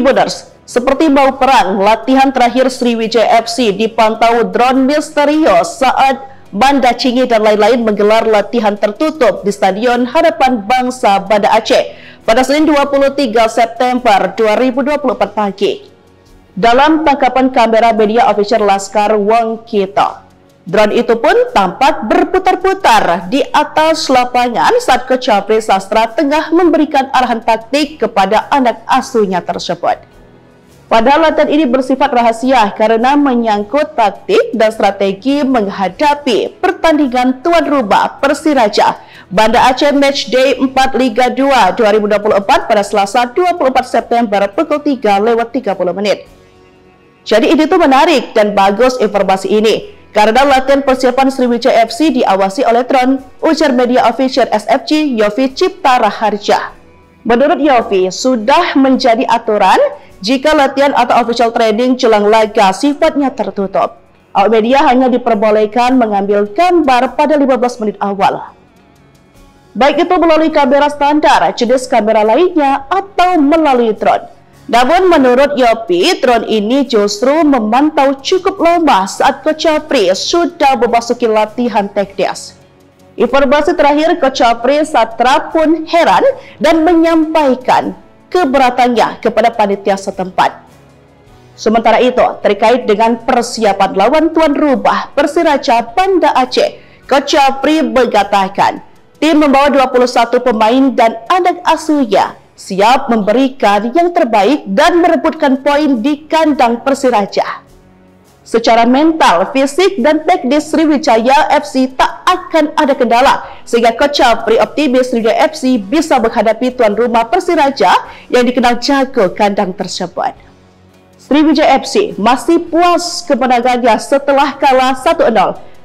Tribuners, seperti mau perang, latihan terakhir Sriwijaya FC dipantau drone misterius saat Banda Chingi dan lain-lain menggelar latihan tertutup di Stadion Harapan Bangsa Banda Aceh pada Senin 23 September 2024 pagi. Dalam tangkapan kamera media official Laskar Wong Kito, drone itu pun tampak berputar-putar di atas lapangan saat Coach Syafri Sastra tengah memberikan arahan taktik kepada anak asuhnya tersebut. Padahal latihan ini bersifat rahasia karena menyangkut taktik dan strategi menghadapi pertandingan tuan rumah Persiraja Banda Aceh Matchday 4 Liga 2 2024 pada Selasa 24 September pukul 3:30. Jadi ini tuh menarik dan bagus informasi ini karena latihan persiapan Sriwijaya FC diawasi oleh drone, ujar media official SFC Yofi Cipta Raharja. Menurut Yofi, sudah menjadi aturan jika latihan atau official training jelang laga sifatnya tertutup. Awak media hanya diperbolehkan mengambil gambar pada 15 menit awal. Baik itu melalui kamera standar, jenis kamera lainnya, atau melalui drone. Namun menurut Yofi, drone ini justru memantau cukup lama saat Coach Syafri sudah memasuki latihan teknis. Informasi terakhir, Coach Syafri Sastra pun heran dan menyampaikan keberatannya kepada panitia setempat. Sementara itu, terkait dengan persiapan lawan tuan rumah Persiraja Banda Aceh, Coach Syafri mengatakan tim membawa 21 pemain dan anak asuhnya siap memberikan yang terbaik dan merebutkan poin di kandang Persiraja. Secara mental, fisik, dan teknis Sriwijaya FC tak akan ada kendala, sehingga Coach Syafri optimis Sriwijaya FC bisa menghadapi tuan rumah Persiraja yang dikenal jago kandang tersebut. Sriwijaya FC masih puas kemenangannya setelah kalah 1-0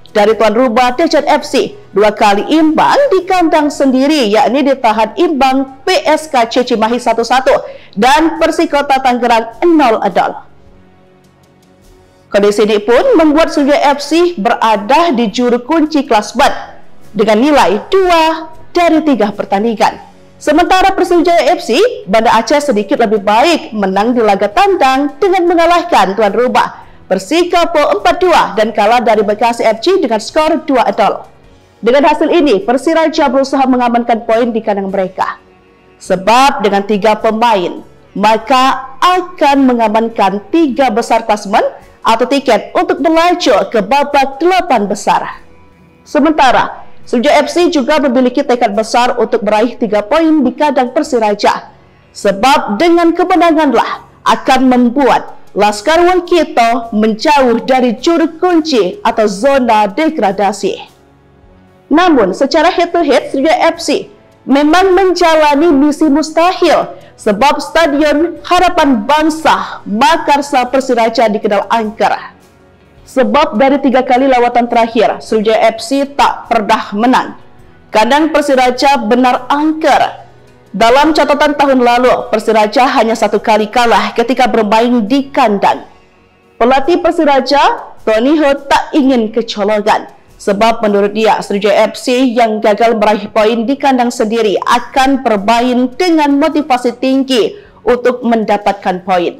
dari tuan rumah Dejan FC, 2 kali imbang di kandang sendiri, yakni ditahan imbang PSKC Cimahi 1-1 dan Persikota Tangerang 0-0. Kondisi ini pun membuat Sriwijaya FC berada di juru kunci klasmen dengan nilai 2 dari 3 pertandingan. Sementara Persijaya FC Banda Aceh sedikit lebih baik menang di laga tandang dengan mengalahkan tuan rumah Persikapo 4-2 dan kalah dari Bekasi FC dengan skor 2-0. Dengan hasil ini, Persiraja berusaha mengamankan poin di kandang mereka. Sebab dengan 3 pemain, maka akan mengamankan 3 besar klasemen atau tiket untuk melaju ke babak 8 besar. Sementara, Sriwijaya FC juga memiliki tekad besar untuk meraih 3 poin di kandang Persiraja. Sebab dengan kemenanganlah akan membuat Laskar Wong Kito menjauh dari juru kunci atau zona degradasi. Namun, secara head-to-head, Sriwijaya FC memang menjalani misi mustahil sebab Stadion Harapan Bangsa Makassar Persiraja dikenal angker. Sebab dari 3 kali lawatan terakhir, Sriwijaya FC tak pernah menang. Kandang Persiraja benar angker. Dalam catatan tahun lalu, Persiraja hanya 1 kali kalah ketika bermain di kandang. Pelatih Persiraja, Tony Ho, tak ingin kecolongan. Sebab menurut dia, Sriwijaya FC yang gagal meraih poin di kandang sendiri akan bermain dengan motivasi tinggi untuk mendapatkan poin.